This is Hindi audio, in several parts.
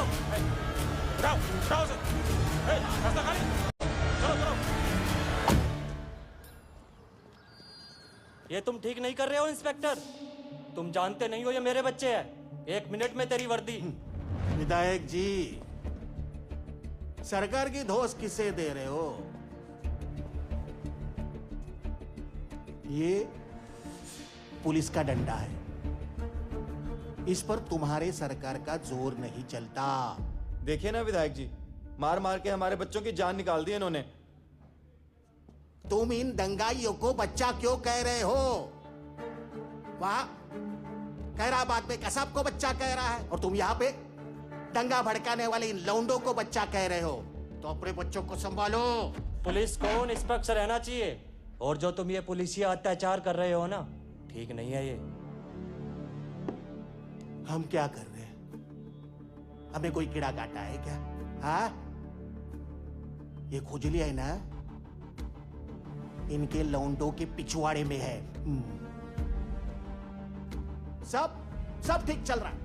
उठाओ उठाओ उठाओ उसे। रास्ता खाली, चलो चलो। ये तुम ठीक नहीं कर रहे हो इंस्पेक्टर। तुम जानते नहीं हो ये मेरे बच्चे हैं। 1 मिनट में तेरी वर्दी। विधायक जी, सरकार की धौंस किसे दे रहे हो? ये पुलिस का डंडा है, इस पर तुम्हारे सरकार का जोर नहीं चलता। देखिए ना विधायक जी, मार मार के हमारे बच्चों की जान निकाल दी इन्होंने। तुम इन दंगाइयों को बच्चा क्यों कह रहे हो? वाह, खैराबाद में कसाब को बच्चा कह रहा है और तुम यहाँ पे दंगा भड़काने वाले इन लौंडों को बच्चा कह रहे हो। तो अपने बच्चों को संभालो। पुलिस को निष्पक्ष रहना चाहिए, और जो तुम ये पुलिसिया अत्याचार कर रहे हो ना, ठीक नहीं है ये। हम क्या कर रहे हैं? हमें कोई कीड़ा काटा है क्या? हाँ, ये खुजली है ना, इनके लौंडों के पिछवाड़े में है। सब ठीक चल रहा है,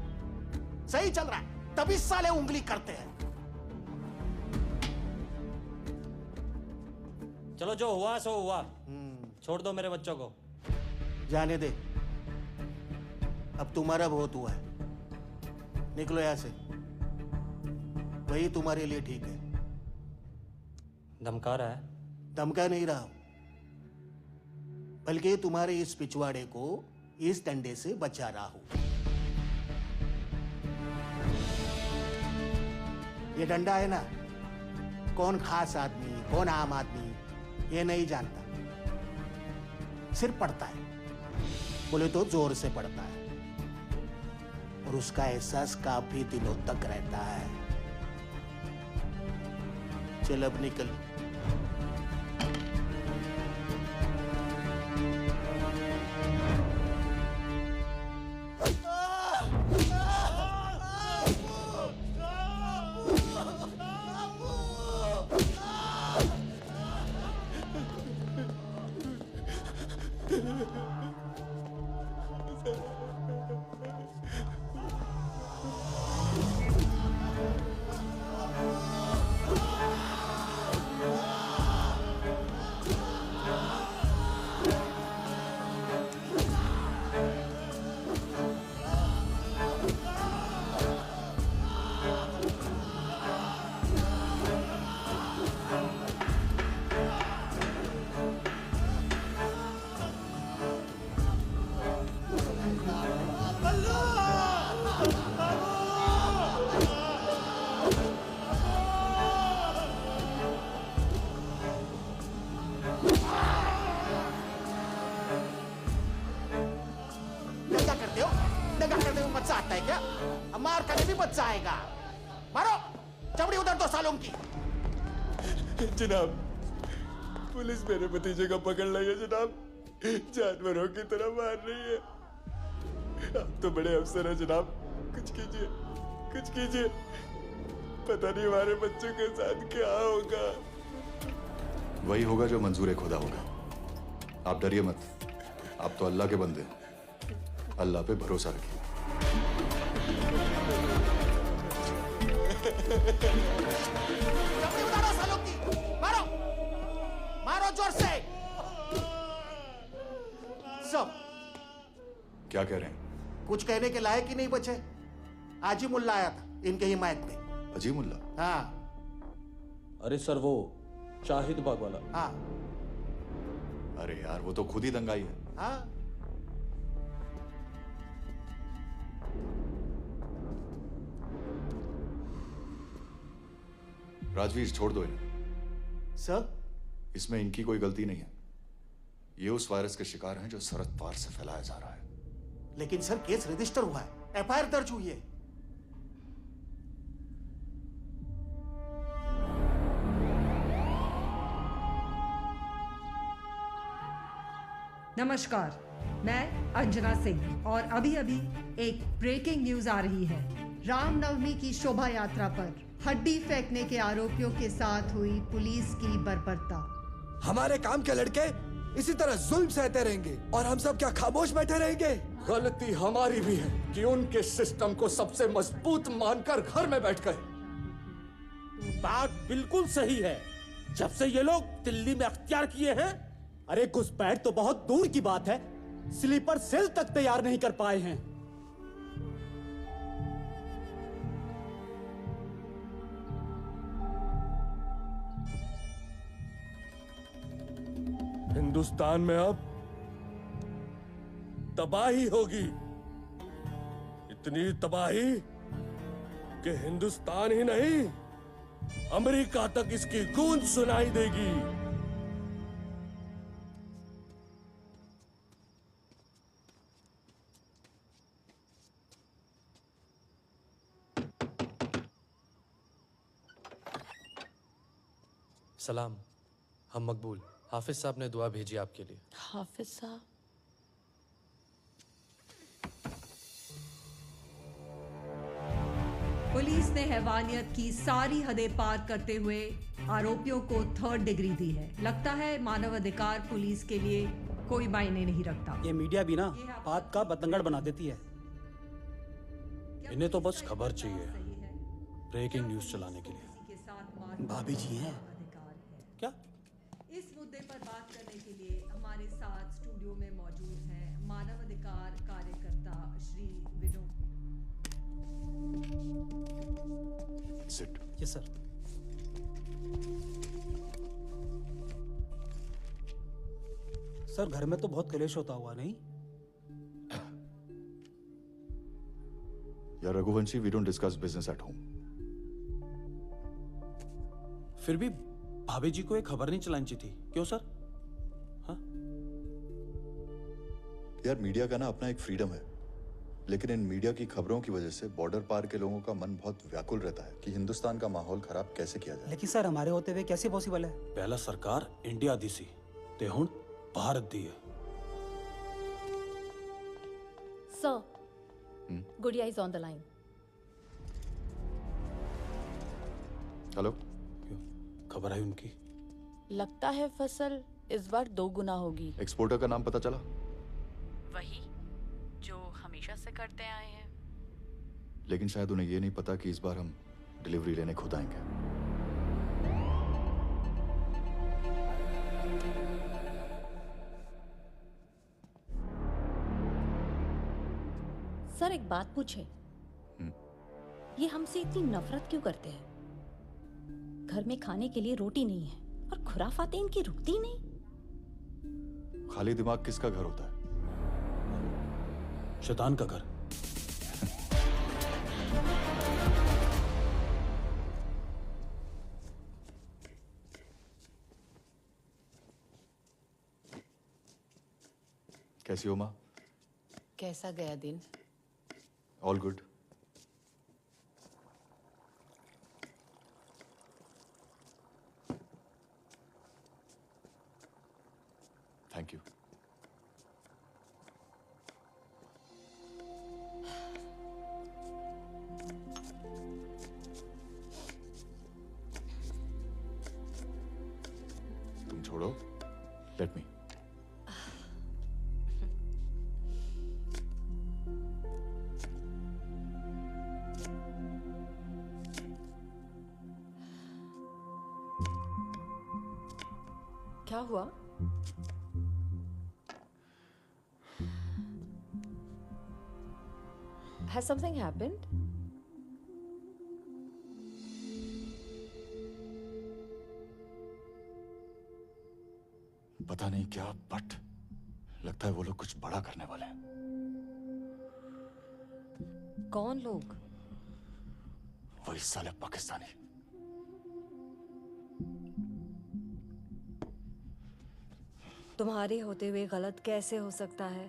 सही चल रहा है, तभी साले उंगली करते हैं। चलो, जो हुआ सो हुआ, छोड़ दो मेरे बच्चों को। जाने दे, अब तुम्हारा बहुत हुआ है, निकलो यहां से। वही तुम्हारे लिए ठीक है। धमका रहा है? धमका नहीं रहा हूं, बल्कि तुम्हारे इस पिछवाड़े को इस डंडे से बचा रहा हूं। ये डंडा है ना, कौन खास आदमी कौन आम आदमी ये नहीं जानता, सिर्फ पड़ता है, बोले तो जोर से पड़ता है, और उसका एहसास काफी दिनों तक रहता है। चल अब निकल। मार करने भी बच्चा आएगा। मारो चमड़ी उधर दो सालों की। जनाब, पुलिस मेरे भतीजे को पकड़ लाई है जनाब, जानवरों की तरह मार रही है। आप तो बड़े अफसर हैं जनाब, कुछ कीजिए, कुछ कीजिए। पता नहीं हमारे बच्चों के साथ क्या होगा। वही होगा जो मंजूर खुदा होगा। आप डरिए मत, आप तो अल्लाह के बंदे हैं, अल्लाह पे भरोसा रखिए। चमड़ी उतारो सालों की, मारो मारो जोर से। सब क्या कह रहे हैं? कुछ कहने के लायक ही नहीं बचे। आज ही मुल्ला आया था इनके हिमायत में। अजीब मुल्ला? हाँ अरे सर, वो शाहिद बाग वाला। हाँ अरे यार, वो तो खुद ही दंगाई है। हाँ, राजवीर, छोड़ दो इन्हें। सर इसमें इनकी कोई गलती नहीं है। ये उस वायरस के शिकार हैं जो सरहद पार से फैलाया जा रहा है। लेकिन सर केस रजिस्टर हुआ है, एफआईआर दर्ज हुई है। नमस्कार, मैं अंजना सिंह और अभी अभी एक ब्रेकिंग न्यूज आ रही है। रामनवमी की शोभा यात्रा पर हड्डी फेंकने के आरोपियों के साथ हुई पुलिस की बर्बरता। हमारे काम के लड़के इसी तरह जुल्म सहते रहेंगे और हम सब क्या खामोश बैठे रहेंगे? गलती हमारी भी है कि उनके सिस्टम को सबसे मजबूत मानकर घर में बैठ गए। बात बिल्कुल सही है। जब से ये लोग दिल्ली में अख्तियार किए हैं, अरे घुसपैठ तो बहुत दूर की बात है, स्लीपर सेल तक तैयार नहीं कर पाए हैं। हिंदुस्तान में अब तबाही होगी, इतनी तबाही कि हिंदुस्तान ही नहीं अमेरिका तक इसकी गूंज सुनाई देगी। सलाम, हम मकबूल। हाफिज साहब ने दुआ भेजी आपके लिए। हाफिज साहब? पुलिस ने हैवानियत की सारी हदें पार करते हुए आरोपियों को 3rd डिग्री दी है। लगता है मानवाधिकार पुलिस के लिए कोई मायने नहीं रखता। ये मीडिया भी ना बात का बतंगड़ बना देती है। इन्हें तो बस खबर चाहिए, ब्रेकिंग न्यूज चलाने के लिए। भाभी जी हैं क्या? इस मुद्दे पर बात करने के लिए हमारे साथ स्टूडियो में मौजूद हैं मानवाधिकार कार्यकर्ता Shri Vinod. Sit. Yes sir. Sir घर में तो बहुत कलेश होता हुआ नहीं? यार Raghuvanshi, we don't discuss business at home. फिर भी भाभी जी को एक खबर नहीं चलानी चाहिए थी, क्यों सर? हाँ? यार मीडिया का ना अपना एक फ्रीडम है, लेकिन इन मीडिया की खबरों की वजह से बॉर्डर पार के लोगों का मन बहुत व्याकुल रहता है कि हिंदुस्तान का माहौल खराब कैसे किया जाए। लेकिन सर हमारे होते हुए कैसे पॉसिबल है? पहला सरकार इंडिया दी सी ते हुण भारत दी है। सर, गुड़िया is on the line. Hello, खबर आई उनकी? लगता है फसल इस बार 2 गुना होगी। एक्सपोर्टर का नाम पता चला? वही जो हमेशा से करते आए हैं। लेकिन शायद उन्हें ये नहीं पता कि इस बार हम डिलीवरी लेने खुद आएंगे। सर एक बात पूछे, ये हमसे इतनी नफरत क्यों करते हैं? घर में खाने के लिए रोटी नहीं है और खुराफातें इनकी रुकती नहीं। खाली दिमाग किसका घर होता है? शैतान का घर। कैसी हो माँ? कैसा गया दिन? All good. Thank you. तुम छोड़ो, लेट मी। क्या हुआ? Has something happened? पता नहीं क्या, बट लगता है वो लोग कुछ बड़ा करने वाले हैं। कौन लोग? वही साले पाकिस्तानी। तुम्हारे होते हुए गलत कैसे हो सकता है?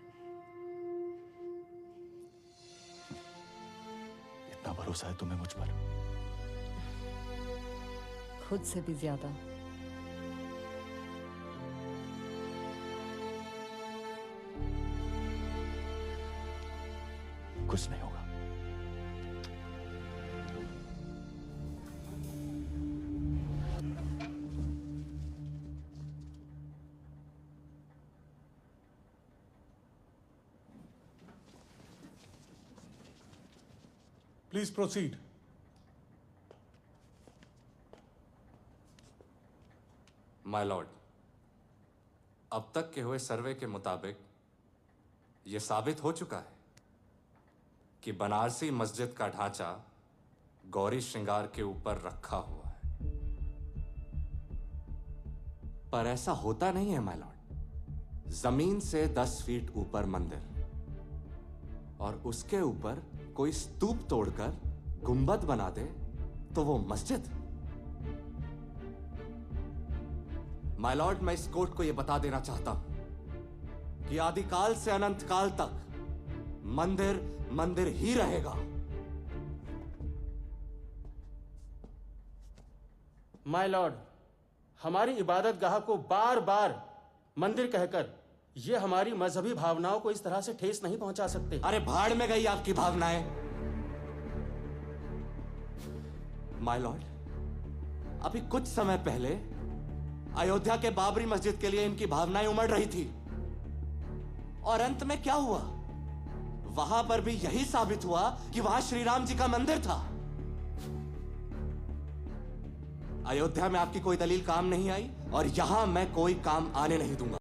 इतना भरोसा है तुम्हें मुझ पर? खुद से भी ज्यादा। कुछ नहीं होगा। Please proceed. माय लॉर्ड, अब तक के हुए सर्वे के मुताबिक यह साबित हो चुका है कि बनारसी मस्जिद का ढांचा गौरी श्रृंगार के ऊपर रखा हुआ है। पर ऐसा होता नहीं है माय लॉर्ड। जमीन से 10 फीट ऊपर मंदिर और उसके ऊपर कोई स्तूप तोड़कर गुंबद बना दे तो वो मस्जिद। माय लॉर्ड, मैं इस कोर्ट को यह बता देना चाहता हूं कि आदिकाल से अनंत काल तक मंदिर मंदिर ही रहेगा। माय लॉर्ड, हमारी इबादत गाह को बार बार मंदिर कहकर ये हमारी मजहबी भावनाओं को इस तरह से ठेस नहीं पहुंचा सकते। अरे भाड़ में गई आपकी भावनाएं। माय लॉर्ड, अभी कुछ समय पहले अयोध्या के बाबरी मस्जिद के लिए इनकी भावनाएं उमड़ रही थी और अंत में क्या हुआ? वहां पर भी यही साबित हुआ कि वहां श्री राम जी का मंदिर था। अयोध्या में आपकी कोई दलील काम नहीं आई और यहां मैं कोई काम आने नहीं दूंगा।